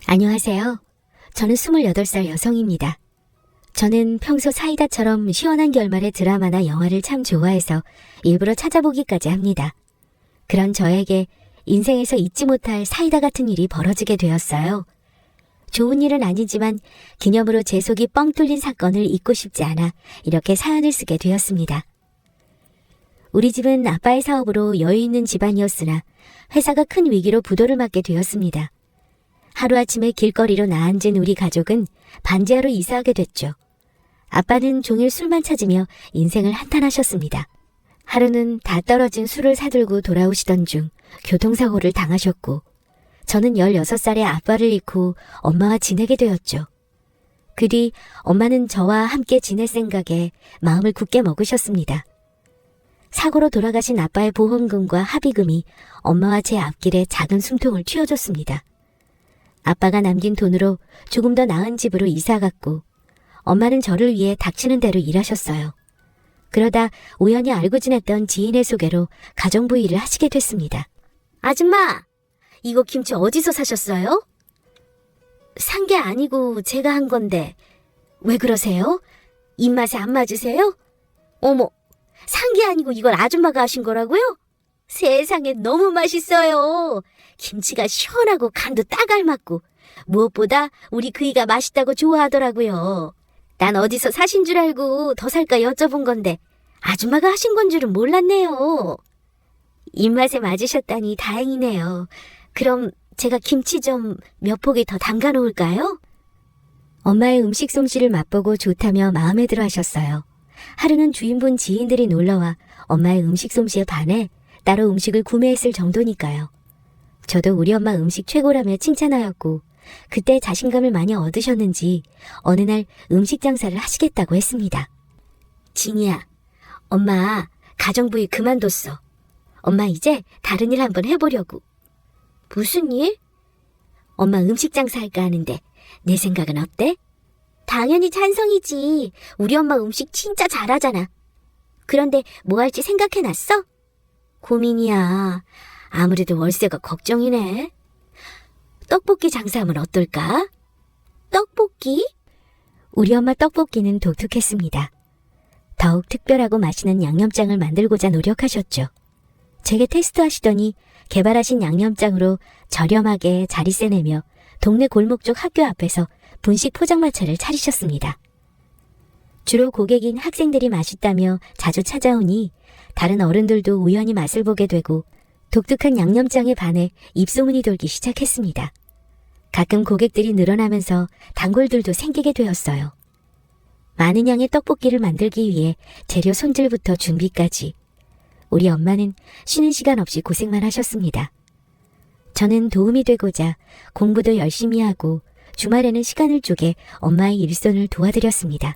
안녕하세요. 저는 28살 여성입니다. 저는 평소 사이다처럼 시원한 결말의 드라마나 영화를 참 좋아해서 일부러 찾아보기까지 합니다. 그런 저에게 인생에서 잊지 못할 사이다 같은 일이 벌어지게 되었어요. 좋은 일은 아니지만 기념으로 제 속이 뻥 뚫린 사건을 잊고 싶지 않아 이렇게 사연을 쓰게 되었습니다. 우리 집은 아빠의 사업으로 여유 있는 집안이었으나 회사가 큰 위기로 부도를 맞게 되었습니다. 하루아침에 길거리로 나앉은 우리 가족은 반지하로 이사하게 됐죠. 아빠는 종일 술만 찾으며 인생을 한탄하셨습니다. 하루는 다 떨어진 술을 사들고 돌아오시던 중 교통사고를 당하셨고, 저는 16살에 아빠를 잃고 엄마와 지내게 되었죠. 그 뒤 엄마는 저와 함께 지낼 생각에 마음을 굳게 먹으셨습니다. 사고로 돌아가신 아빠의 보험금과 합의금이 엄마와 제 앞길에 작은 숨통을 틔워줬습니다. 아빠가 남긴 돈으로 조금 더 나은 집으로 이사갔고, 엄마는 저를 위해 닥치는 대로 일하셨어요. 그러다 우연히 알고 지냈던 지인의 소개로 가정부 일을 하시게 됐습니다. 아줌마, 이거 김치 어디서 사셨어요? 산 게 아니고 제가 한 건데 왜 그러세요? 입맛에 안 맞으세요? 어머, 산 게 아니고 이걸 아줌마가 하신 거라고요? 세상에 너무 맛있어요. 김치가 시원하고 간도 딱 알맞고 무엇보다 우리 그이가 맛있다고 좋아하더라고요. 난 어디서 사신 줄 알고 더 살까 여쭤본 건데 아줌마가 하신 건 줄은 몰랐네요. 입맛에 맞으셨다니 다행이네요. 그럼 제가 김치 좀 몇 포기 더 담가 놓을까요? 엄마의 음식 솜씨를 맛보고 좋다며 마음에 들어 하셨어요. 하루는 주인분 지인들이 놀러와 엄마의 음식 솜씨에 반해 따로 음식을 구매했을 정도니까요. 저도 우리 엄마 음식 최고라며 칭찬하였고, 그때 자신감을 많이 얻으셨는지 어느 날 음식 장사를 하시겠다고 했습니다. 진이야, 엄마 가정부 일 그만뒀어. 엄마 이제 다른 일 한번 해보려고. 무슨 일? 엄마 음식 장사할까 하는데 내 생각은 어때? 당연히 찬성이지. 우리 엄마 음식 진짜 잘하잖아. 그런데 뭐 할지 생각해놨어? 고민이야. 아무래도 월세가 걱정이네. 떡볶이 장사하면 어떨까? 떡볶이? 우리 엄마 떡볶이는 독특했습니다. 더욱 특별하고 맛있는 양념장을 만들고자 노력하셨죠. 제게 테스트하시더니 개발하신 양념장으로 저렴하게 자리세 내며 동네 골목 쪽 학교 앞에서 분식 포장마차를 차리셨습니다. 주로 고객인 학생들이 맛있다며 자주 찾아오니 다른 어른들도 우연히 맛을 보게 되고 독특한 양념장에 반해 입소문이 돌기 시작했습니다. 가끔 고객들이 늘어나면서 단골들도 생기게 되었어요. 많은 양의 떡볶이를 만들기 위해 재료 손질부터 준비까지 우리 엄마는 쉬는 시간 없이 고생만 하셨습니다. 저는 도움이 되고자 공부도 열심히 하고 주말에는 시간을 쪼개 엄마의 일손을 도와드렸습니다.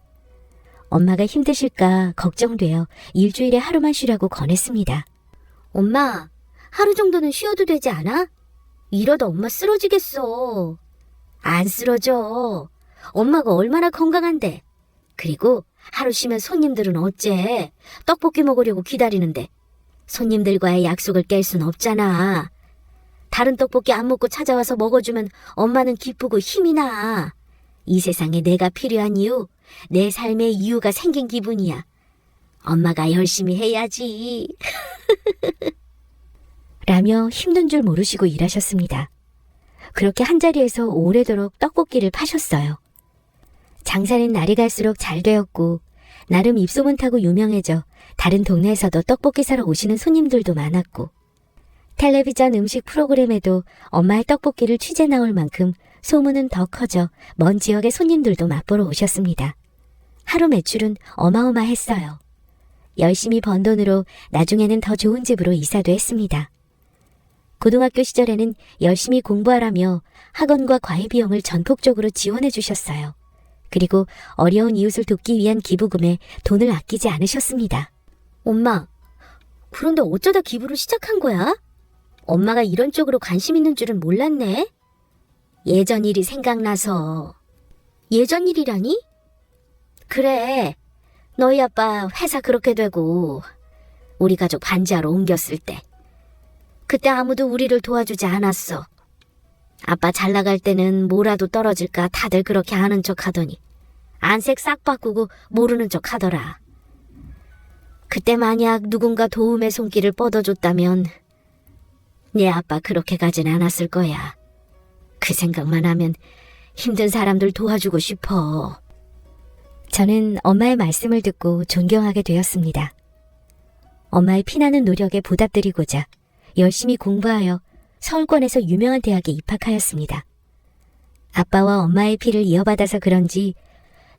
엄마가 힘드실까 걱정되어 일주일에 하루만 쉬라고 권했습니다. 엄마, 하루 정도는 쉬어도 되지 않아? 이러다 엄마 쓰러지겠어. 안 쓰러져. 엄마가 얼마나 건강한데. 그리고 하루 쉬면 손님들은 어째? 떡볶이 먹으려고 기다리는데. 손님들과의 약속을 깰 순 없잖아. 다른 떡볶이 안 먹고 찾아와서 먹어주면 엄마는 기쁘고 힘이 나. 이 세상에 내가 필요한 이유, 내 삶의 이유가 생긴 기분이야. 엄마가 열심히 해야지. 라며 힘든 줄 모르시고 일하셨습니다. 그렇게 한자리에서 오래도록 떡볶이를 파셨어요. 장사는 날이 갈수록 잘 되었고 나름 입소문 타고 유명해져 다른 동네에서도 떡볶이 사러 오시는 손님들도 많았고, 텔레비전 음식 프로그램에도 엄마의 떡볶이를 취재 나올 만큼 소문은 더 커져 먼 지역의 손님들도 맛보러 오셨습니다. 하루 매출은 어마어마했어요. 열심히 번 돈으로 나중에는 더 좋은 집으로 이사도 했습니다. 고등학교 시절에는 열심히 공부하라며 학원과 과외 비용을 전폭적으로 지원해 주셨어요. 그리고 어려운 이웃을 돕기 위한 기부금에 돈을 아끼지 않으셨습니다. 엄마, 그런데 어쩌다 기부를 시작한 거야? 엄마가 이런 쪽으로 관심 있는 줄은 몰랐네. 예전 일이 생각나서. 예전 일이라니? 그래, 너희 아빠 회사 그렇게 되고 우리 가족 반지하로 옮겼을 때. 그때 아무도 우리를 도와주지 않았어. 아빠 잘 나갈 때는 뭐라도 떨어질까 다들 그렇게 아는 척 하더니 안색 싹 바꾸고 모르는 척 하더라. 그때 만약 누군가 도움의 손길을 뻗어줬다면 네 아빠 그렇게 가진 않았을 거야. 그 생각만 하면 힘든 사람들 도와주고 싶어. 저는 엄마의 말씀을 듣고 존경하게 되었습니다. 엄마의 피나는 노력에 보답드리고자 열심히 공부하여 서울권에서 유명한 대학에 입학하였습니다. 아빠와 엄마의 피를 이어받아서 그런지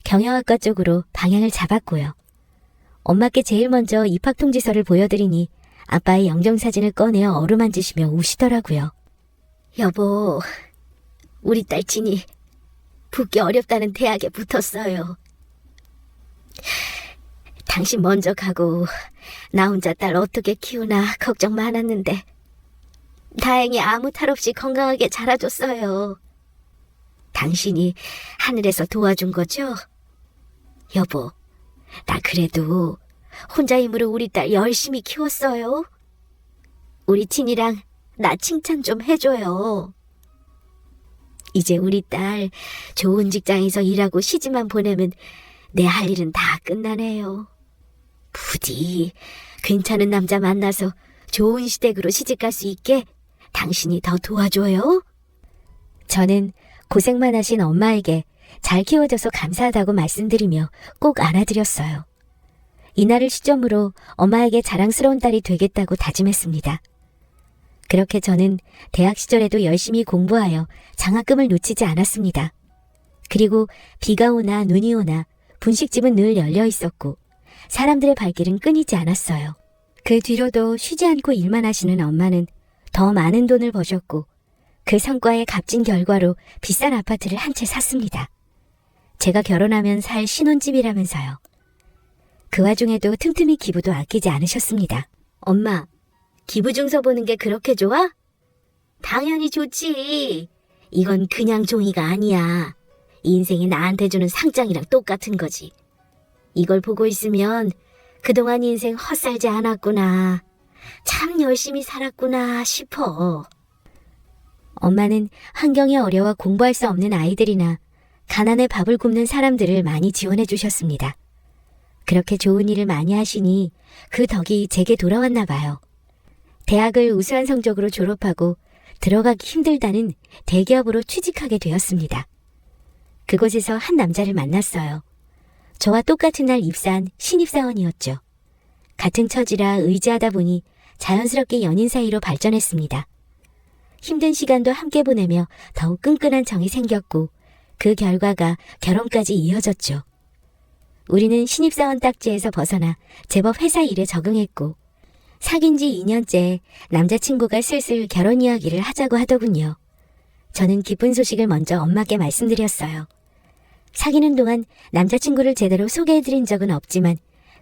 경영학과 쪽으로 방향을 잡았고요. 엄마께 제일 먼저 입학 통지서를 보여드리니 아빠의 영정사진을 꺼내어 어루만지시며 우시더라고요. 여보, 우리 딸 진이 붙기 어렵다는 대학에 붙었어요. 당신 먼저 가고 나 혼자 딸 어떻게 키우나 걱정 많았는데 다행히 아무 탈 없이 건강하게 자라줬어요. 당신이 하늘에서 도와준 거죠? 여보, 나 그래도 혼자 힘으로 우리 딸 열심히 키웠어요. 우리 진이랑 나 칭찬 좀 해줘요. 이제 우리 딸 좋은 직장에서 일하고 시집만 보내면 내 할 일은 다 끝나네요. 부디 괜찮은 남자 만나서 좋은 시댁으로 시집갈 수 있게 당신이 더 도와줘요. 저는 고생만 하신 엄마에게 잘 키워줘서 감사하다고 말씀드리며 꼭 안아드렸어요. 이날을 시점으로 엄마에게 자랑스러운 딸이 되겠다고 다짐했습니다. 그렇게 저는 대학 시절에도 열심히 공부하여 장학금을 놓치지 않았습니다. 그리고 비가 오나 눈이 오나 분식집은 늘 열려 있었고 사람들의 발길은 끊이지 않았어요. 그 뒤로도 쉬지 않고 일만 하시는 엄마는 더 많은 돈을 버셨고 그 성과의 값진 결과로 비싼 아파트를 한 채 샀습니다. 제가 결혼하면 살 신혼집이라면서요. 그 와중에도 틈틈이 기부도 아끼지 않으셨습니다. 엄마, 기부 증서 보는 게 그렇게 좋아? 당연히 좋지. 이건 그냥 종이가 아니야. 인생이 나한테 주는 상장이랑 똑같은 거지. 이걸 보고 있으면 그동안 인생 헛살지 않았구나. 참 열심히 살았구나 싶어. 엄마는 환경이 어려워 공부할 수 없는 아이들이나 가난에 밥을 굶는 사람들을 많이 지원해 주셨습니다. 그렇게 좋은 일을 많이 하시니 그 덕이 제게 돌아왔나 봐요. 대학을 우수한 성적으로 졸업하고 들어가기 힘들다는 대기업으로 취직하게 되었습니다. 그곳에서 한 남자를 만났어요. 저와 똑같은 날 입사한 신입사원이었죠. 같은 처지라 의지하다 보니 자연스럽게 연인 사이로 발전했습니다. 힘든 시간도 함께 보내며 더욱 끈끈한 정이 생겼고 그 결과가 결혼까지 이어졌죠. 우리는 신입사원 딱지에서 벗어나 제법 회사 일에 적응했고 사귄 지 2년째 남자친구가 슬슬 결혼 이야기를 하자고 하더군요. 저는 기쁜 소식을 먼저 엄마께 말씀드렸어요. 사귀는 동안 남자친구를 제대로 소개해드린 적은 없지만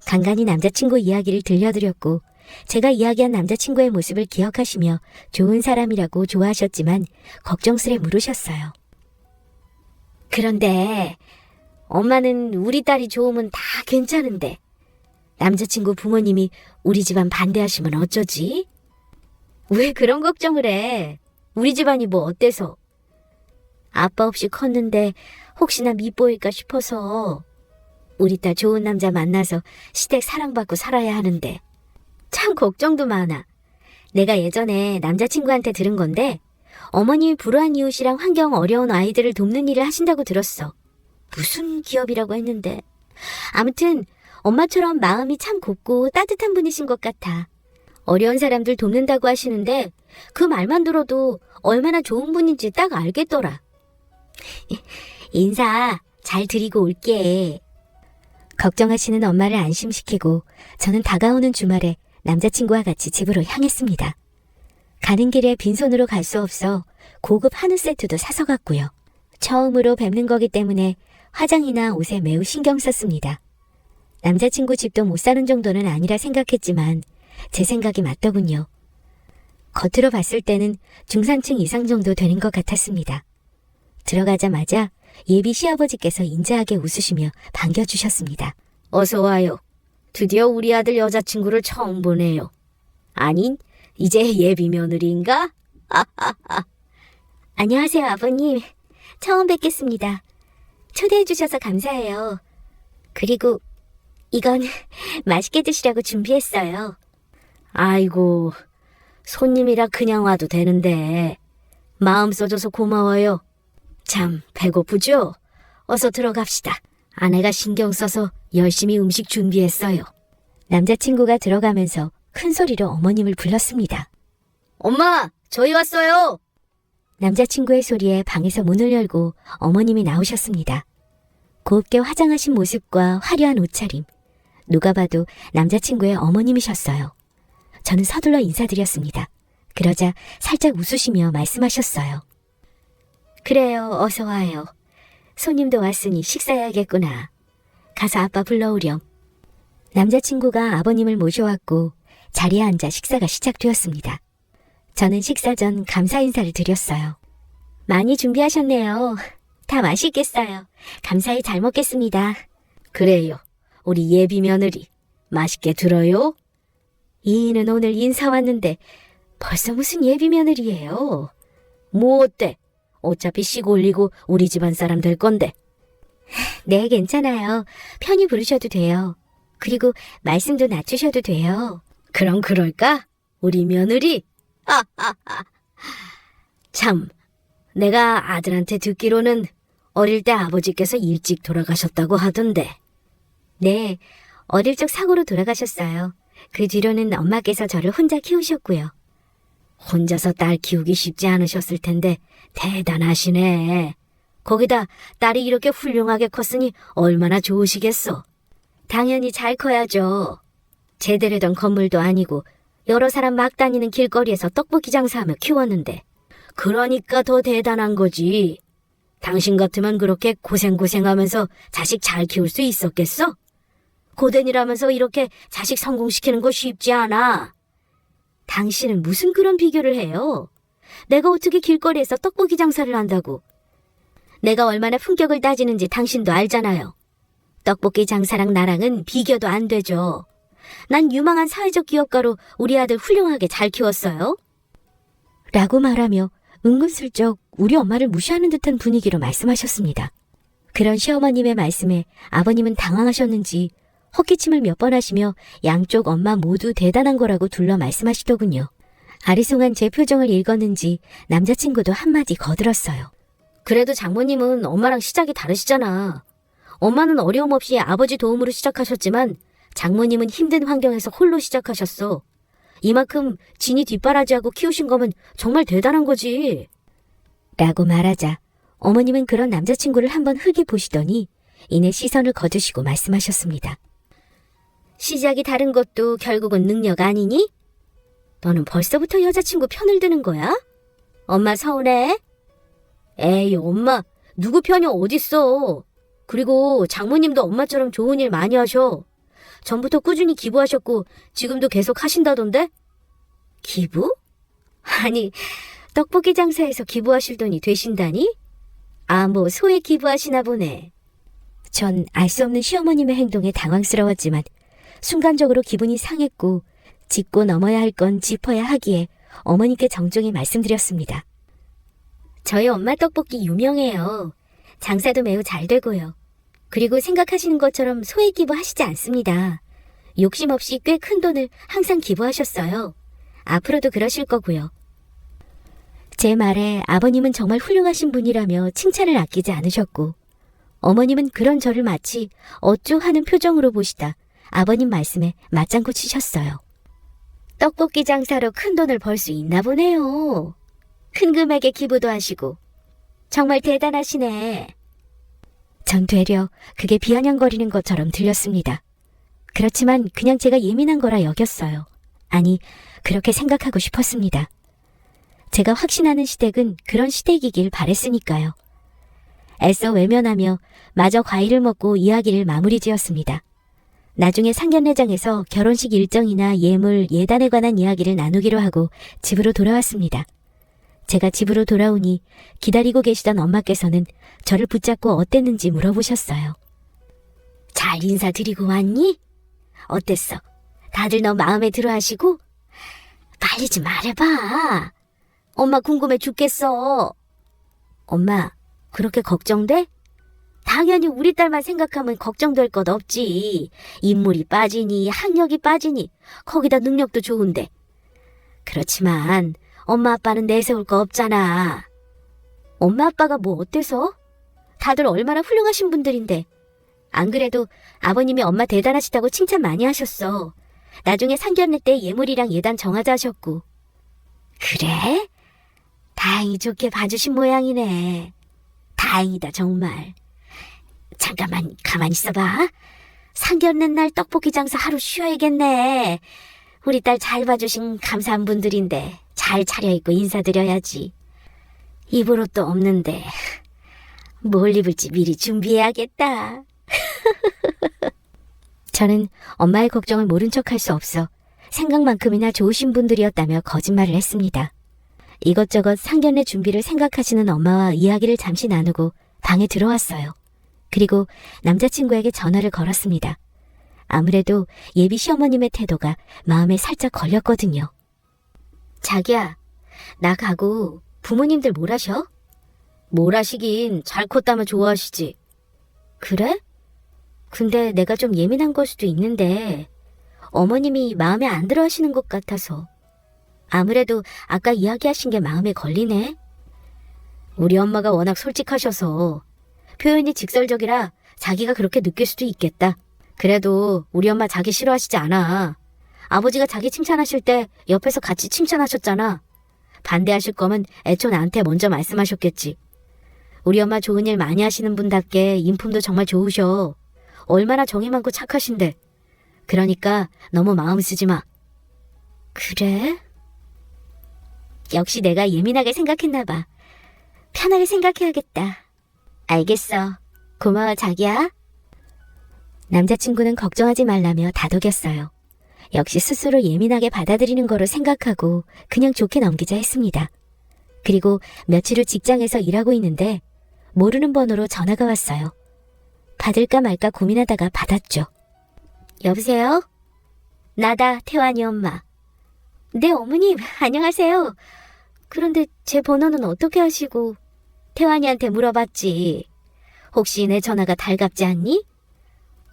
간간히 남자친구 이야기를 들려드렸고 제가 이야기한 남자친구의 모습을 기억하시며 좋은 사람이라고 좋아하셨지만 걱정스레 물으셨어요. 그런데 엄마는 우리 딸이 좋으면 다 괜찮은데 남자친구 부모님이 우리 집안 반대하시면 어쩌지? 왜 그런 걱정을 해? 우리 집안이 뭐 어때서? 아빠 없이 컸는데 혹시나 밉보일까 싶어서 우리 딸 좋은 남자 만나서 시댁 사랑받고 살아야 하는데 참 걱정도 많아. 내가 예전에 남자친구한테 들은 건데 어머님이 불우한 이웃이랑 환경 어려운 아이들을 돕는 일을 하신다고 들었어. 무슨 기업이라고 했는데 아무튼 엄마처럼 마음이 참 곱고 따뜻한 분이신 것 같아. 어려운 사람들 돕는다고 하시는데 그 말만 들어도 얼마나 좋은 분인지 딱 알겠더라. 인사 잘 드리고 올게. 걱정하시는 엄마를 안심시키고 저는 다가오는 주말에 남자친구와 같이 집으로 향했습니다. 가는 길에 빈손으로 갈 수 없어 고급 한우 세트도 사서 갔고요. 처음으로 뵙는 거기 때문에 화장이나 옷에 매우 신경 썼습니다. 남자친구 집도 못 사는 정도는 아니라 생각했지만 제 생각이 맞더군요. 겉으로 봤을 때는 중산층 이상 정도 되는 것 같았습니다. 들어가자마자 예비 시아버지께서 인자하게 웃으시며 반겨주셨습니다. 어서 와요. 드디어 우리 아들 여자친구를 처음 보네요. 아니, 이제 예비 며느리인가? 안녕하세요, 아버님. 처음 뵙겠습니다. 초대해 주셔서 감사해요. 그리고 이건 맛있게 드시라고 준비했어요. 아이고, 손님이라 그냥 와도 되는데 마음 써줘서 고마워요. 참 배고프죠? 어서 들어갑시다. 아내가 신경 써서 열심히 음식 준비했어요. 남자친구가 들어가면서 큰 소리로 어머님을 불렀습니다. 엄마, 저희 왔어요. 남자친구의 소리에 방에서 문을 열고 어머님이 나오셨습니다. 곱게 화장하신 모습과 화려한 옷차림. 누가 봐도 남자친구의 어머님이셨어요. 저는 서둘러 인사드렸습니다. 그러자 살짝 웃으시며 말씀하셨어요. 그래요, 어서 와요. 손님도 왔으니 식사해야겠구나. 가서 아빠 불러오렴. 남자친구가 아버님을 모셔왔고 자리에 앉아 식사가 시작되었습니다. 저는 식사 전 감사 인사를 드렸어요. 많이 준비하셨네요. 다 맛있겠어요. 감사히 잘 먹겠습니다. 그래요. 우리 예비 며느리 맛있게 들어요. 이인은 오늘 인사 왔는데 벌써 무슨 예비 며느리예요. 뭐 어때? 어차피 씩 올리고 우리 집안 사람 될 건데. 네, 괜찮아요. 편히 부르셔도 돼요. 그리고 말씀도 낮추셔도 돼요. 그럼 그럴까? 우리 며느리? 참, 내가 아들한테 듣기로는 어릴 때 아버지께서 일찍 돌아가셨다고 하던데. 네, 어릴 적 사고로 돌아가셨어요. 그 뒤로는 엄마께서 저를 혼자 키우셨고요. 혼자서 딸 키우기 쉽지 않으셨을 텐데 대단하시네. 거기다 딸이 이렇게 훌륭하게 컸으니 얼마나 좋으시겠어. 당연히 잘 커야죠. 제대로 된 건물도 아니고 여러 사람 막 다니는 길거리에서 떡볶이 장사하며 키웠는데 그러니까 더 대단한 거지. 당신 같으면 그렇게 고생하면서 자식 잘 키울 수 있었겠어? 고된이라면서 이렇게 자식 성공시키는 거 쉽지 않아. 당신은 무슨 그런 비교를 해요? 내가 어떻게 길거리에서 떡볶이 장사를 한다고. 내가 얼마나 품격을 따지는지 당신도 알잖아요. 떡볶이 장사랑 나랑은 비교도 안 되죠. 난 유망한 사회적 기업가로 우리 아들 훌륭하게 잘 키웠어요. 라고 말하며 은근슬쩍 우리 엄마를 무시하는 듯한 분위기로 말씀하셨습니다. 그런 시어머님의 말씀에 아버님은 당황하셨는지 헛기침을 몇 번 하시며 양쪽 엄마 모두 대단한 거라고 둘러 말씀하시더군요. 아리송한 제 표정을 읽었는지 남자친구도 한마디 거들었어요. 그래도 장모님은 엄마랑 시작이 다르시잖아. 엄마는 어려움 없이 아버지 도움으로 시작하셨지만 장모님은 힘든 환경에서 홀로 시작하셨어. 이만큼 진이 뒷바라지하고 키우신 거면 정말 대단한 거지. 라고 말하자 어머님은 그런 남자친구를 한번 흘게 보시더니 이내 시선을 거두시고 말씀하셨습니다. 시작이 다른 것도 결국은 능력 아니니? 너는 벌써부터 여자친구 편을 드는 거야? 엄마 서운해? 에이, 엄마, 누구 편이 어딨어. 그리고 장모님도 엄마처럼 좋은 일 많이 하셔. 전부터 꾸준히 기부하셨고 지금도 계속 하신다던데? 기부? 아니, 떡볶이 장사에서 기부하실 돈이 되신다니? 뭐 소에 기부하시나 보네. 전 알 수 없는 시어머님의 행동에 당황스러웠지만 순간적으로 기분이 상했고 짚고 넘어야 할 건 짚어야 하기에 어머니께 정중히 말씀드렸습니다. 저희 엄마 떡볶이 유명해요. 장사도 매우 잘 되고요. 그리고 생각하시는 것처럼 소액 기부하시지 않습니다. 욕심 없이 꽤 큰 돈을 항상 기부하셨어요. 앞으로도 그러실 거고요. 제 말에 아버님은 정말 훌륭하신 분이라며 칭찬을 아끼지 않으셨고 어머님은 그런 저를 마치 어쩌 하는 표정으로 보시다 아버님 말씀에 맞장구 치셨어요. 떡볶이 장사로 큰 돈을 벌 수 있나 보네요. 큰 금액의 기부도 하시고 정말 대단하시네. 전 되려 그게 비아냥거리는 것처럼 들렸습니다. 그렇지만 그냥 제가 예민한 거라 여겼어요. 아니, 그렇게 생각하고 싶었습니다. 제가 확신하는 시댁은 그런 시댁이길 바랬으니까요. 애써 외면하며 마저 과일을 먹고 이야기를 마무리 지었습니다. 나중에 상견례장에서 결혼식 일정이나 예물, 예단에 관한 이야기를 나누기로 하고 집으로 돌아왔습니다. 제가 집으로 돌아오니 기다리고 계시던 엄마께서는 저를 붙잡고 어땠는지 물어보셨어요. 잘 인사드리고 왔니? 어땠어? 다들 너 마음에 들어 하시고? 빨리 좀 말해봐. 엄마 궁금해 죽겠어. 엄마, 그렇게 걱정돼? 당연히 우리 딸만 생각하면 걱정될 것 없지. 인물이 빠지니 학력이 빠지니 거기다 능력도 좋은데. 그렇지만 엄마 아빠는 내세울 거 없잖아. 엄마 아빠가 뭐 어때서? 다들 얼마나 훌륭하신 분들인데. 안 그래도 아버님이 엄마 대단하시다고 칭찬 많이 하셨어. 나중에 상견례 때 예물이랑 예단 정하자 하셨고. 그래? 다행히 좋게 봐주신 모양이네. 다행이다 정말. 잠깐만 가만히 있어봐. 상견례 날 떡볶이 장사 하루 쉬어야겠네. 우리 딸 잘 봐주신 감사한 분들인데 잘 차려입고 인사드려야지. 입을 옷도 없는데 뭘 입을지 미리 준비해야겠다. 저는 엄마의 걱정을 모른 척할 수 없어 생각만큼이나 좋으신 분들이었다며 거짓말을 했습니다. 이것저것 상견례 준비를 생각하시는 엄마와 이야기를 잠시 나누고 방에 들어왔어요. 그리고 남자친구에게 전화를 걸었습니다. 아무래도 예비 시어머님의 태도가 마음에 살짝 걸렸거든요. 자기야, 나 가고 부모님들 뭘 하셔? 뭘 하시긴 잘 컸다면 좋아하시지. 그래? 근데 내가 좀 예민한 걸 수도 있는데 어머님이 마음에 안 들어 하시는 것 같아서. 아무래도 아까 이야기하신 게 마음에 걸리네. 우리 엄마가 워낙 솔직하셔서 표현이 직설적이라 자기가 그렇게 느낄 수도 있겠다. 그래도 우리 엄마 자기 싫어하시지 않아. 아버지가 자기 칭찬하실 때 옆에서 같이 칭찬하셨잖아. 반대하실 거면 애초 나한테 먼저 말씀하셨겠지. 우리 엄마 좋은 일 많이 하시는 분답게 인품도 정말 좋으셔. 얼마나 정이 많고 착하신데. 그러니까 너무 마음 쓰지 마. 그래? 역시 내가 예민하게 생각했나 봐. 편하게 생각해야겠다. 알겠어. 고마워 자기야. 남자친구는 걱정하지 말라며 다독였어요. 역시 스스로 예민하게 받아들이는 거로 생각하고 그냥 좋게 넘기자 했습니다. 그리고 며칠 후 직장에서 일하고 있는데 모르는 번호로 전화가 왔어요. 받을까 말까 고민하다가 받았죠. 여보세요? 나다, 태환이 엄마. 네, 어머님, 안녕하세요. 그런데 제 번호는 어떻게 하시고? 태환이한테 물어봤지. 혹시 내 전화가 달갑지 않니?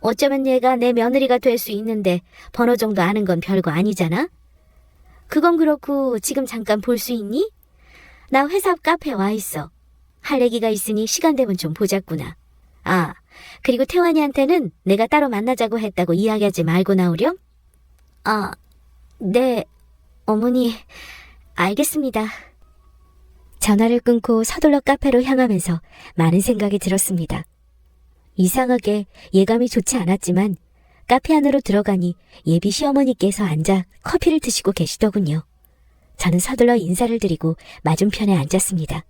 어쩌면 얘가 내 며느리가 될 수 있는데 번호 정도 아는 건 별거 아니잖아? 그건 그렇고 지금 잠깐 볼 수 있니? 나 회사 앞 카페 와 있어. 할 얘기가 있으니 시간 되면 좀 보자꾸나. 아, 그리고 태환이한테는 내가 따로 만나자고 했다고 이야기하지 말고 나오렴? 아, 네, 어머니, 알겠습니다. 전화를 끊고 서둘러 카페로 향하면서 많은 생각이 들었습니다. 이상하게 예감이 좋지 않았지만 카페 안으로 들어가니 예비 시어머니께서 앉아 커피를 드시고 계시더군요. 저는 서둘러 인사를 드리고 맞은편에 앉았습니다.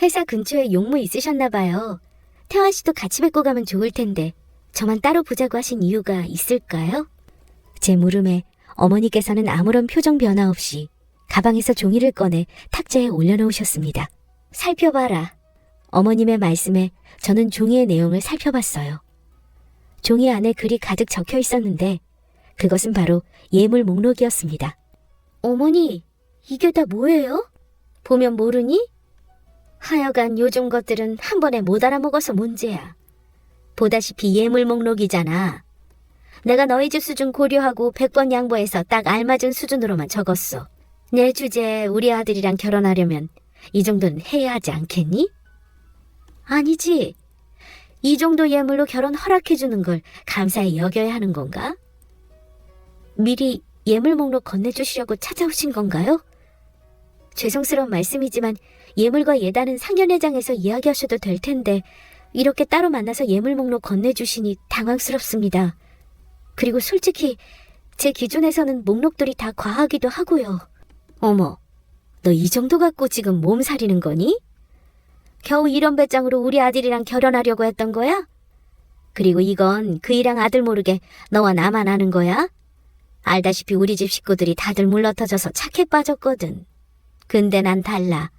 회사 근처에 용무 있으셨나 봐요. 태환 씨도 같이 뵙고 가면 좋을 텐데 저만 따로 보자고 하신 이유가 있을까요? 제 물음에 어머니께서는 아무런 표정 변화 없이 가방에서 종이를 꺼내 탁자에 올려놓으셨습니다. 살펴봐라. 어머님의 말씀에 저는 종이의 내용을 살펴봤어요. 종이 안에 글이 가득 적혀 있었는데 그것은 바로 예물 목록이었습니다. 어머니, 이게 다 뭐예요? 보면 모르니? 하여간 요즘 것들은 한 번에 못 알아먹어서 문제야. 보다시피 예물 목록이잖아. 내가 너희 집 수준 고려하고 100번 양보해서 딱 알맞은 수준으로만 적었어. 내 주제에 우리 아들이랑 결혼하려면 이 정도는 해야 하지 않겠니? 아니지. 이 정도 예물로 결혼 허락해주는 걸 감사히 여겨야 하는 건가? 미리 예물 목록 건네주시려고 찾아오신 건가요? 죄송스러운 말씀이지만 예물과 예단은 상견례장에서 이야기하셔도 될 텐데 이렇게 따로 만나서 예물 목록 건네주시니 당황스럽습니다. 그리고 솔직히 제 기준에서는 목록들이 다 과하기도 하고요. 어머, 너 이 정도 갖고 지금 몸살이는 거니? 겨우 이런 배짱으로 우리 아들이랑 결혼하려고 했던 거야? 그리고 이건 그이랑 아들 모르게 너와 나만 아는 거야? 알다시피 우리 집 식구들이 다들 물러터져서 착해 빠졌거든. 근데 난 달라.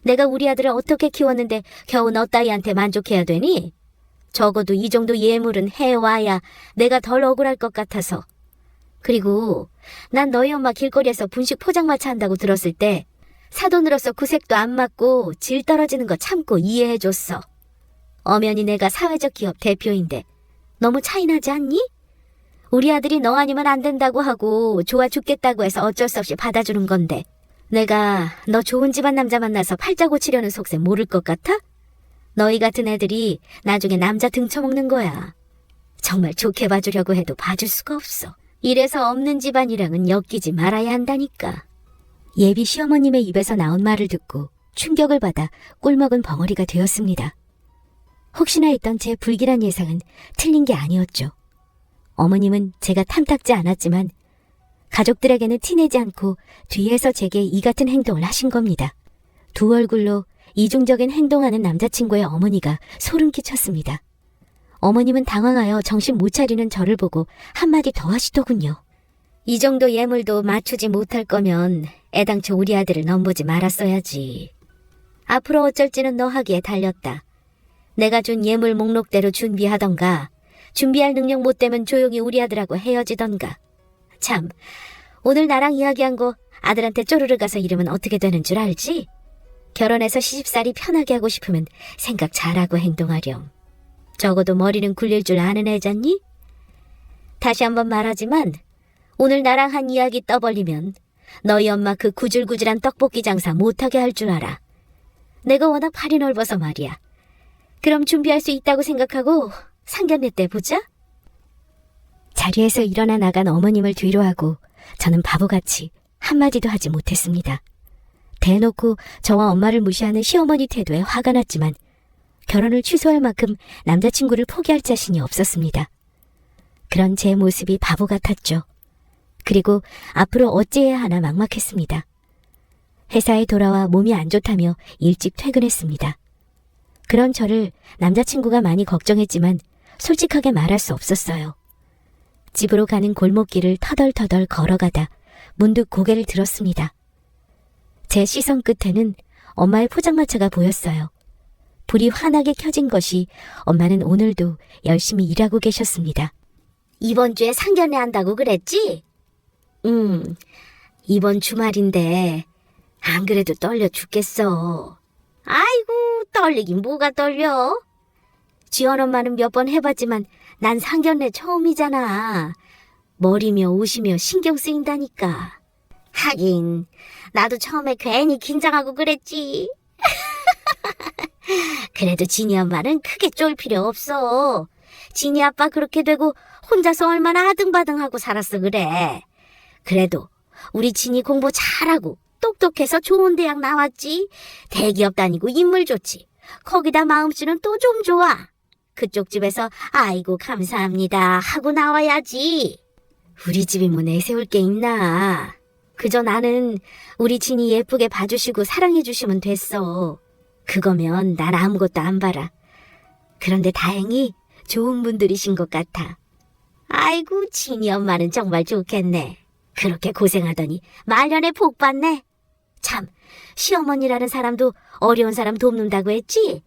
내가 우리 아들을 어떻게 키웠는데 겨우 너 따위한테 만족해야 되니? 적어도 이 정도 예물은 해와야 내가 덜 억울할 것 같아서. 그리고 난 너희 엄마 길거리에서 분식 포장마차 한다고 들었을 때 사돈으로서 구색도 안 맞고 질 떨어지는 거 참고 이해해줬어. 엄연히 내가 사회적 기업 대표인데 너무 차이 나지 않니? 우리 아들이 너 아니면 안 된다고 하고 좋아 죽겠다고 해서 어쩔 수 없이 받아주는 건데 내가 너 좋은 집안 남자 만나서 팔자 고치려는 속셈 모를 것 같아? 너희 같은 애들이 나중에 남자 등쳐먹는 거야. 정말 좋게 봐주려고 해도 봐줄 수가 없어. 이래서 없는 집안이랑은 엮이지 말아야 한다니까. 예비 시어머님의 입에서 나온 말을 듣고 충격을 받아 꿀먹은 벙어리가 되었습니다. 혹시나 했던 제 불길한 예상은 틀린 게 아니었죠. 어머님은 제가 탐탁지 않았지만 가족들에게는 티내지 않고 뒤에서 제게 이 같은 행동을 하신 겁니다. 두 얼굴로 이중적인 행동하는 남자친구의 어머니가 소름 끼쳤습니다. 어머님은 당황하여 정신 못 차리는 저를 보고 한마디 더 하시더군요. 이 정도 예물도 맞추지 못할 거면 애당초 우리 아들을 넘보지 말았어야지. 앞으로 어쩔지는 너 하기에 달렸다. 내가 준 예물 목록대로 준비하던가 준비할 능력 못 되면 조용히 우리 아들하고 헤어지던가. 참, 오늘 나랑 이야기한 거 아들한테 쪼르르 가서 이러면 어떻게 되는 줄 알지? 결혼해서 시집살이 편하게 하고 싶으면 생각 잘하고 행동하렴. 적어도 머리는 굴릴 줄 아는 애잖니? 다시 한번 말하지만 오늘 나랑 한 이야기 떠벌리면 너희 엄마 그 구질구질한 떡볶이 장사 못하게 할 줄 알아. 내가 워낙 팔이 넓어서 말이야. 그럼 준비할 수 있다고 생각하고 상견례 때 보자. 자리에서 일어나 나간 어머님을 뒤로하고 저는 바보같이 한마디도 하지 못했습니다. 대놓고 저와 엄마를 무시하는 시어머니 태도에 화가 났지만 결혼을 취소할 만큼 남자친구를 포기할 자신이 없었습니다. 그런 제 모습이 바보 같았죠. 그리고 앞으로 어찌해야 하나 막막했습니다. 회사에 돌아와 몸이 안 좋다며 일찍 퇴근했습니다. 그런 저를 남자친구가 많이 걱정했지만 솔직하게 말할 수 없었어요. 집으로 가는 골목길을 터덜터덜 걸어가다 문득 고개를 들었습니다. 제 시선 끝에는 엄마의 포장마차가 보였어요. 불이 환하게 켜진 것이 엄마는 오늘도 열심히 일하고 계셨습니다. 이번 주에 상견례 한다고 그랬지? 이번 주말인데 안 그래도 떨려 죽겠어. 아이고, 떨리긴 뭐가 떨려? 지연 엄마는 몇 번 해봤지만 난 상견례 처음이잖아. 머리며 옷이며 신경 쓰인다니까. 하긴 나도 처음에 괜히 긴장하고 그랬지. 그래도 진이 엄마는 크게 쫄 필요 없어. 진이 아빠 그렇게 되고 혼자서 얼마나 아등바등하고 살았어 그래. 그래도 우리 진이 공부 잘하고 똑똑해서 좋은 대학 나왔지. 대기업 다니고 인물 좋지. 거기다 마음씨는 또 좀 좋아. 그쪽 집에서 아이고 감사합니다 하고 나와야지. 우리 집이 뭐 내세울 게 있나. 그저 나는 우리 진이 예쁘게 봐주시고 사랑해주시면 됐어. 그거면 난 아무것도 안 바라. 그런데 다행히 좋은 분들이신 것 같아. 아이고 진이 엄마는 정말 좋겠네. 그렇게 고생하더니 말년에 복 받네. 참, 시어머니라는 사람도 어려운 사람 돕는다고 했지?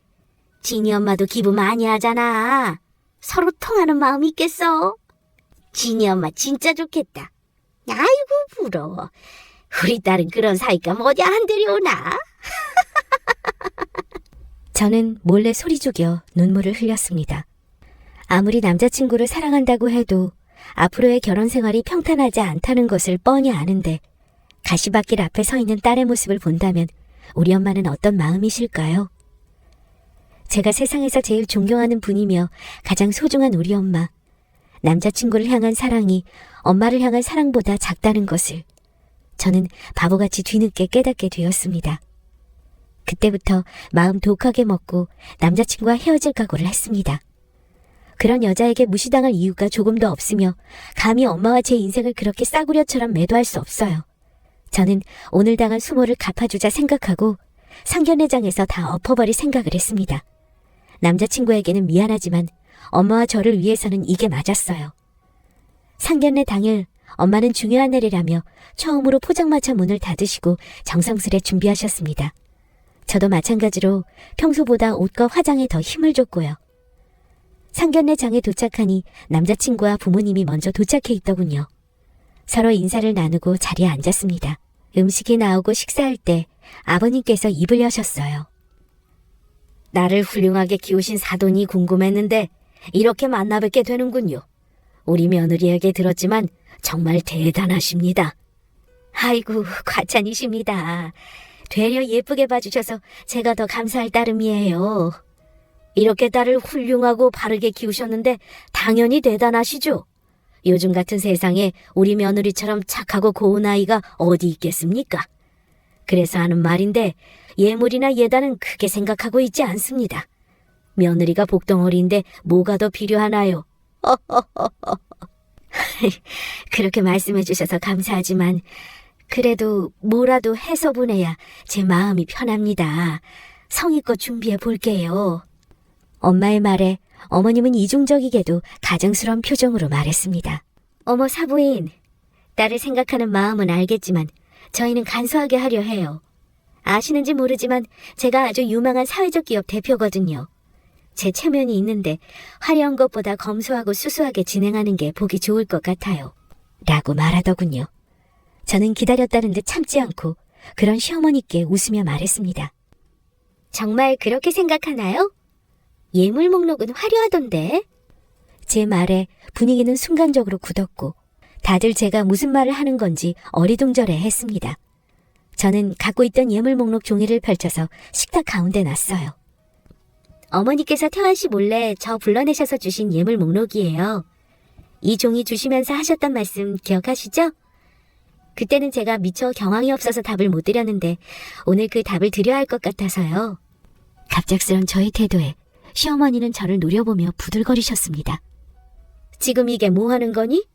진이 엄마도 기부 많이 하잖아. 서로 통하는 마음 있겠어? 진이 엄마 진짜 좋겠다. 아이고 부러워. 우리 딸은 그런 사이감 어디 안 데려오나? 저는 몰래 소리 죽여 눈물을 흘렸습니다. 아무리 남자친구를 사랑한다고 해도 앞으로의 결혼 생활이 평탄하지 않다는 것을 뻔히 아는데 가시밭길 앞에 서 있는 딸의 모습을 본다면 우리 엄마는 어떤 마음이실까요? 제가 세상에서 제일 존경하는 분이며 가장 소중한 우리 엄마. 남자친구를 향한 사랑이 엄마를 향한 사랑보다 작다는 것을 저는 바보같이 뒤늦게 깨닫게 되었습니다. 그때부터 마음 독하게 먹고 남자친구와 헤어질 각오를 했습니다. 그런 여자에게 무시당할 이유가 조금도 없으며 감히 엄마와 제 인생을 그렇게 싸구려처럼 매도할 수 없어요. 저는 오늘 당한 수모를 갚아주자 생각하고 상견례장에서 다 엎어버릴 생각을 했습니다. 남자친구에게는 미안하지만 엄마와 저를 위해서는 이게 맞았어요. 상견례 당일 엄마는 중요한 날이라며 처음으로 포장마차 문을 닫으시고 정성스레 준비하셨습니다. 저도 마찬가지로 평소보다 옷과 화장에 더 힘을 줬고요. 상견례장에 도착하니 남자친구와 부모님이 먼저 도착해 있더군요. 서로 인사를 나누고 자리에 앉았습니다. 음식이 나오고 식사할 때 아버님께서 입을 여셨어요. 나를 훌륭하게 키우신 사돈이 궁금했는데 이렇게 만나 뵙게 되는군요. 우리 며느리에게 들었지만 정말 대단하십니다. 아이고, 과찬이십니다. 되려 예쁘게 봐주셔서 제가 더 감사할 따름이에요. 이렇게 딸을 훌륭하고 바르게 키우셨는데 당연히 대단하시죠. 요즘 같은 세상에 우리 며느리처럼 착하고 고운 아이가 어디 있겠습니까? 그래서 하는 말인데 예물이나 예단은 크게 생각하고 있지 않습니다. 며느리가 복덩어리인데 뭐가 더 필요하나요? 그렇게 말씀해 주셔서 감사하지만 그래도 뭐라도 해서 보내야 제 마음이 편합니다. 성의껏 준비해 볼게요. 엄마의 말에 어머님은 이중적이게도 가정스러운 표정으로 말했습니다. 어머 사부인, 딸을 생각하는 마음은 알겠지만 저희는 간소하게 하려 해요. 아시는지 모르지만 제가 아주 유망한 사회적 기업 대표거든요. 제 체면이 있는데 화려한 것보다 검소하고 수수하게 진행하는 게 보기 좋을 것 같아요. 라고 말하더군요. 저는 기다렸다는 듯 참지 않고 그런 시어머니께 웃으며 말했습니다. 정말 그렇게 생각하나요? 예물 목록은 화려하던데. 제 말에 분위기는 순간적으로 굳었고 다들 제가 무슨 말을 하는 건지 어리둥절해 했습니다. 저는 갖고 있던 예물 목록 종이를 펼쳐서 식탁 가운데 놨어요. 어머니께서 태환 씨 몰래 저 불러내셔서 주신 예물 목록이에요. 이 종이 주시면서 하셨던 말씀 기억하시죠? 그때는 제가 미처 경황이 없어서 답을 못 드렸는데 오늘 그 답을 드려야 할 것 같아서요. 갑작스런 저의 태도에 시어머니는 저를 노려보며 부들거리셨습니다. 지금 이게 뭐 하는 거니?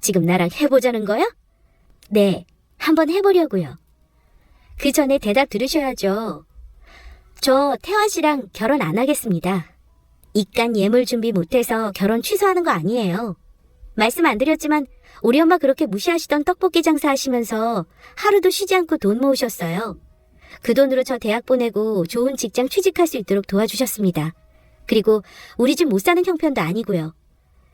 지금 나랑 해보자는 거야? 네, 한번 해보려고요. 그 전에 대답 들으셔야죠. 저 태환 씨랑 결혼 안 하겠습니다. 입간 예물 준비 못해서 결혼 취소하는 거 아니에요. 말씀 안 드렸지만 우리 엄마 그렇게 무시하시던 떡볶이 장사 하시면서 하루도 쉬지 않고 돈 모으셨어요. 그 돈으로 저 대학 보내고 좋은 직장 취직할 수 있도록 도와주셨습니다. 그리고 우리 집 못 사는 형편도 아니고요.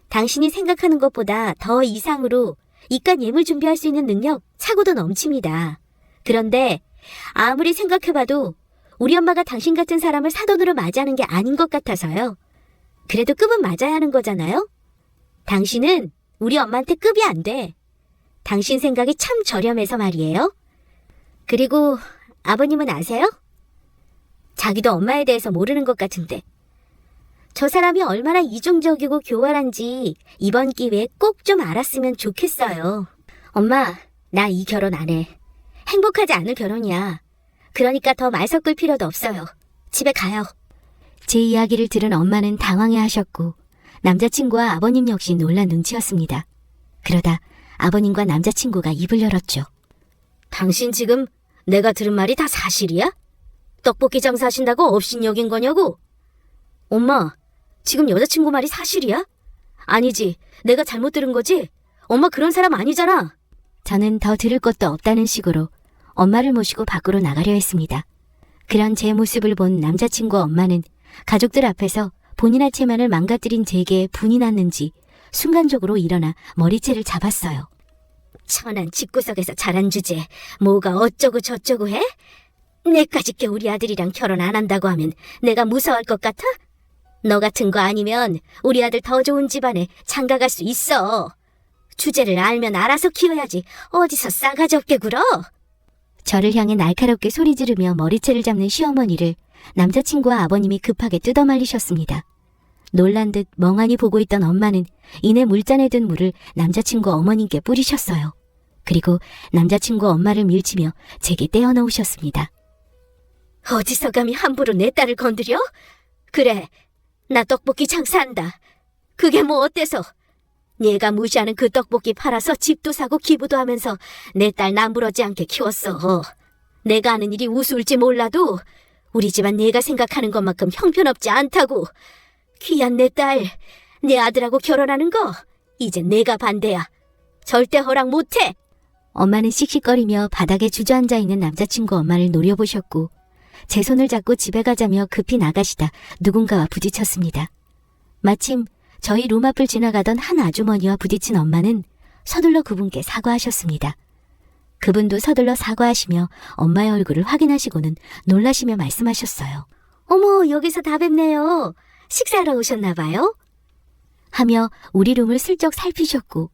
당신이 생각하는 것보다 더 이상으로 입간 예물 준비할 수 있는 능력 차고도 넘칩니다. 그런데 아무리 생각해봐도 우리 엄마가 당신 같은 사람을 사돈으로 맞이하는 게 아닌 것 같아서요. 그래도 급은 맞아야 하는 거잖아요? 당신은 우리 엄마한테 급이 안 돼. 당신 생각이 참 저렴해서 말이에요. 그리고 아버님은 아세요? 자기도 엄마에 대해서 모르는 것 같은데. 저 사람이 얼마나 이중적이고 교활한지 이번 기회에 꼭 좀 알았으면 좋겠어요. 엄마, 나 이 결혼 안 해. 행복하지 않을 결혼이야. 그러니까 더 말 섞을 필요도 없어요. 집에 가요. 제 이야기를 들은 엄마는 당황해하셨고 남자친구와 아버님 역시 놀란 눈치였습니다. 그러다 아버님과 남자친구가 입을 열었죠. 당신 지금 내가 들은 말이 다 사실이야? 떡볶이 장사하신다고 업신여긴 거냐고? 엄마, 지금 여자친구 말이 사실이야? 아니지, 내가 잘못 들은 거지? 엄마 그런 사람 아니잖아. 저는 더 들을 것도 없다는 식으로 엄마를 모시고 밖으로 나가려 했습니다. 그런 제 모습을 본 남자친구 엄마는 가족들 앞에서 본인의 체면을 망가뜨린 제게 분이 났는지 순간적으로 일어나 머리채를 잡았어요. 천안 집구석에서 자란 주제 뭐가 어쩌고 저쩌고 해? 내까짓 우리 아들이랑 결혼 안 한다고 하면 내가 무서워할 것 같아? 너 같은 거 아니면 우리 아들 더 좋은 집안에 장가갈 수 있어. 주제를 알면 알아서 키워야지 어디서 싸가지 없게 굴어? 저를 향해 날카롭게 소리 지르며 머리채를 잡는 시어머니를 남자친구와 아버님이 급하게 뜯어말리셨습니다. 놀란 듯 멍하니 보고 있던 엄마는 이내 물잔에 든 물을 남자친구 어머님께 뿌리셨어요. 그리고 남자친구 엄마를 밀치며 제게 떼어놓으셨습니다. 어디서 감히 함부로 내 딸을 건드려? 그래, 나 떡볶이 장사한다. 그게 뭐 어때서? 네가 무시하는 그 떡볶이 팔아서 집도 사고 기부도 하면서 내 딸 남부러지 않게 키웠어. 내가 하는 일이 우스울지 몰라도 우리 집안 네가 생각하는 것만큼 형편없지 않다고. 귀한 내 딸, 내 아들하고 결혼하는 거 이제 내가 반대야. 절대 허락 못해. 엄마는 씩씩거리며 바닥에 주저앉아 있는 남자친구 엄마를 노려보셨고 제 손을 잡고 집에 가자며 급히 나가시다 누군가와 부딪혔습니다. 마침 저희 룸 앞을 지나가던 한 아주머니와 부딪힌 엄마는 서둘러 그분께 사과하셨습니다. 그분도 서둘러 사과하시며 엄마의 얼굴을 확인하시고는 놀라시며 말씀하셨어요. 어머, 여기서 다 뵙네요. 식사하러 오셨나 봐요? 하며 우리 룸을 슬쩍 살피셨고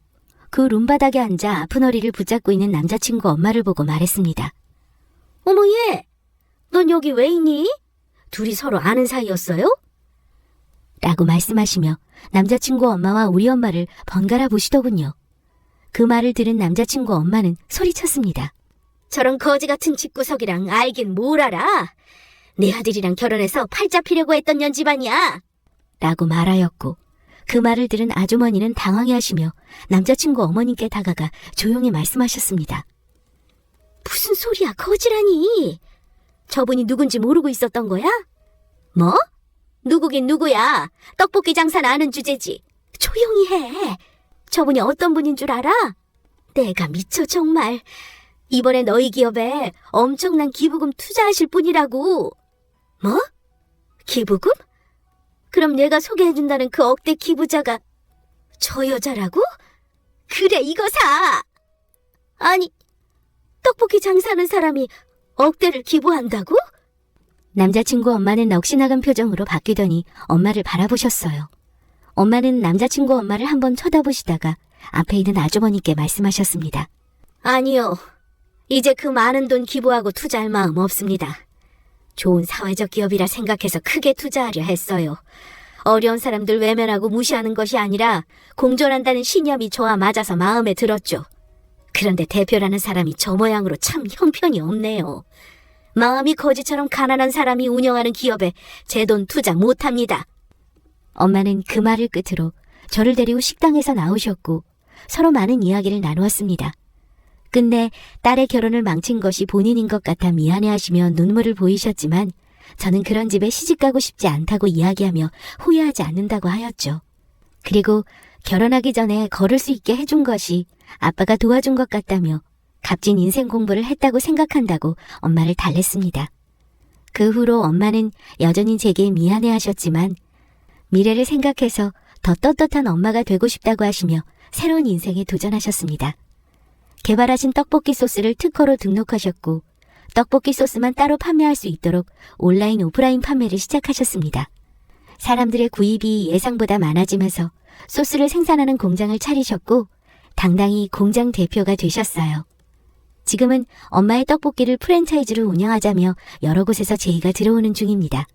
그 룸바닥에 앉아 아픈 허리를 붙잡고 있는 남자친구 엄마를 보고 말했습니다. 어머, 얘! 넌 여기 왜 있니? 둘이 서로 아는 사이였어요? 라고 말씀하시며 남자친구 엄마와 우리 엄마를 번갈아 보시더군요. 그 말을 들은 남자친구 엄마는 소리쳤습니다. 저런 거지 같은 집구석이랑 알긴 뭘 알아? 내 아들이랑 결혼해서 팔자 피려고 했던 년 집안이야! 라고 말하였고 그 말을 들은 아주머니는 당황해하시며 남자친구 어머님께 다가가 조용히 말씀하셨습니다. 무슨 소리야, 거지라니! 저분이 누군지 모르고 있었던 거야? 뭐? 누구긴 누구야. 떡볶이 장사는 아는 주제지. 조용히 해. 저분이 어떤 분인 줄 알아? 내가 미쳐 정말. 이번에 너희 기업에 엄청난 기부금 투자하실 분이라고. 뭐? 기부금? 그럼 내가 소개해준다는 그 억대 기부자가 저 여자라고? 그래, 이거 사! 아니, 떡볶이 장사하는 사람이 억대를 기부한다고? 남자친구 엄마는 넋이나간 표정으로 바뀌더니 엄마를 바라보셨어요. 엄마는 남자친구 엄마를 한번 쳐다보시다가 앞에 있는 아주머니께 말씀하셨습니다. 아니요. 이제 그 많은 돈 기부하고 투자할 마음 없습니다. 좋은 사회적 기업이라 생각해서 크게 투자하려 했어요. 어려운 사람들 외면하고 무시하는 것이 아니라 공존한다는 신념이 저와 맞아서 마음에 들었죠. 그런데 대표라는 사람이 저 모양으로 참 형편이 없네요. 마음이 거지처럼 가난한 사람이 운영하는 기업에 제 돈 투자 못합니다. 엄마는 그 말을 끝으로 저를 데리고 식당에서 나오셨고 서로 많은 이야기를 나누었습니다. 끝내 딸의 결혼을 망친 것이 본인인 것 같아 미안해하시며 눈물을 보이셨지만 저는 그런 집에 시집가고 싶지 않다고 이야기하며 후회하지 않는다고 하였죠. 그리고 결혼하기 전에 걸을 수 있게 해준 것이 아빠가 도와준 것 같다며 값진 인생 공부를 했다고 생각한다고 엄마를 달랬습니다. 그 후로 엄마는 여전히 제게 미안해하셨지만 미래를 생각해서 더 떳떳한 엄마가 되고 싶다고 하시며 새로운 인생에 도전하셨습니다. 개발하신 떡볶이 소스를 특허로 등록하셨고 떡볶이 소스만 따로 판매할 수 있도록 온라인 오프라인 판매를 시작하셨습니다. 사람들의 구입이 예상보다 많아지면서 소스를 생산하는 공장을 차리셨고 당당히 공장 대표가 되셨어요. 지금은 엄마의 떡볶이를 프랜차이즈로 운영하자며 여러 곳에서 제의가 들어오는 중입니다.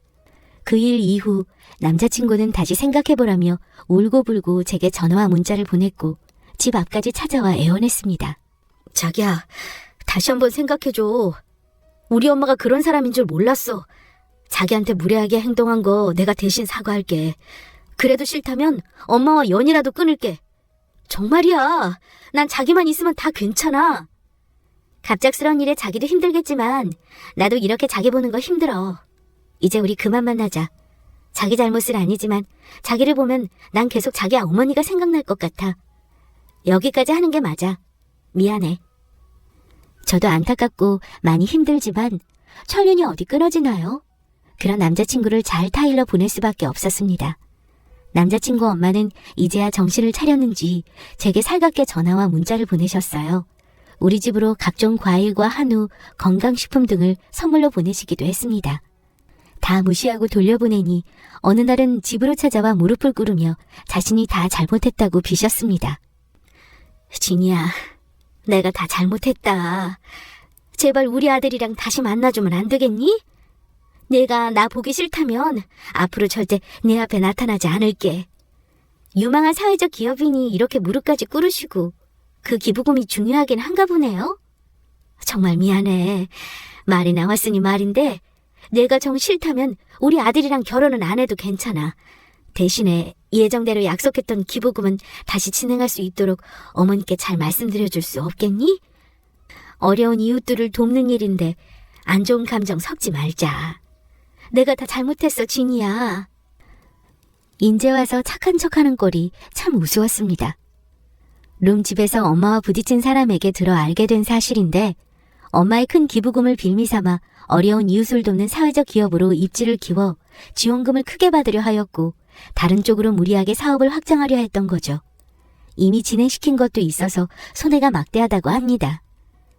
그 일 이후 남자친구는 다시 생각해보라며 울고불고 제게 전화와 문자를 보냈고 집 앞까지 찾아와 애원했습니다. 자기야, 다시 한번 생각해줘. 우리 엄마가 그런 사람인 줄 몰랐어. 자기한테 무례하게 행동한 거 내가 대신 사과할게. 그래도 싫다면 엄마와 연이라도 끊을게. 정말이야. 난 자기만 있으면 다 괜찮아. 갑작스러운 일에 자기도 힘들겠지만 나도 이렇게 자기 보는 거 힘들어. 이제 우리 그만 만나자. 자기 잘못은 아니지만 자기를 보면 난 계속 자기 어머니가 생각날 것 같아. 여기까지 하는 게 맞아. 미안해. 저도 안타깝고 많이 힘들지만 철륜이 어디 끊어지나요? 그런 남자친구를 잘 타일러 보낼 수밖에 없었습니다. 남자친구 엄마는 이제야 정신을 차렸는지 제게 살갑게 전화와 문자를 보내셨어요. 우리 집으로 각종 과일과 한우, 건강식품 등을 선물로 보내시기도 했습니다. 다 무시하고 돌려보내니 어느 날은 집으로 찾아와 무릎을 꿇으며 자신이 다 잘못했다고 비셨습니다. 진이야, 내가 다 잘못했다. 제발 우리 아들이랑 다시 만나주면 안 되겠니? 내가 나 보기 싫다면 앞으로 절대 내 앞에 나타나지 않을게. 유망한 사회적 기업인이 이렇게 무릎까지 꿇으시고 그 기부금이 중요하긴 한가 보네요. 정말 미안해. 말이 나왔으니 말인데 내가 정 싫다면 우리 아들이랑 결혼은 안 해도 괜찮아. 대신에 예정대로 약속했던 기부금은 다시 진행할 수 있도록 어머니께 잘 말씀드려줄 수 없겠니? 어려운 이웃들을 돕는 일인데 안 좋은 감정 섞지 말자. 내가 다 잘못했어, 진이야. 인제 와서 착한 척하는 꼴이 참 우스웠습니다. 룸집에서 엄마와 부딪힌 사람에게 들어 알게 된 사실인데 엄마의 큰 기부금을 빌미삼아 어려운 이웃을 돕는 사회적 기업으로 입지를 키워 지원금을 크게 받으려 하였고 다른 쪽으로 무리하게 사업을 확장하려 했던 거죠. 이미 진행시킨 것도 있어서 손해가 막대하다고 합니다.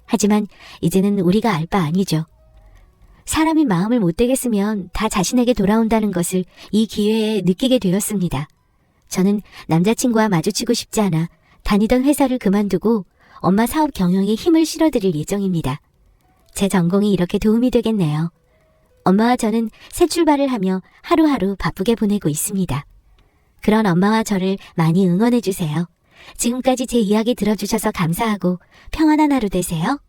하지만 이제는 우리가 알 바 아니죠. 사람이 마음을 못되게 쓰면 다 자신에게 돌아온다는 것을 이 기회에 느끼게 되었습니다. 저는 남자친구와 마주치고 싶지 않아 다니던 회사를 그만두고 엄마 사업 경영에 힘을 실어드릴 예정입니다. 제 전공이 이렇게 도움이 되겠네요. 엄마와 저는 새 출발을 하며 하루하루 바쁘게 보내고 있습니다. 그런 엄마와 저를 많이 응원해주세요. 지금까지 제 이야기 들어주셔서 감사하고 평안한 하루 되세요.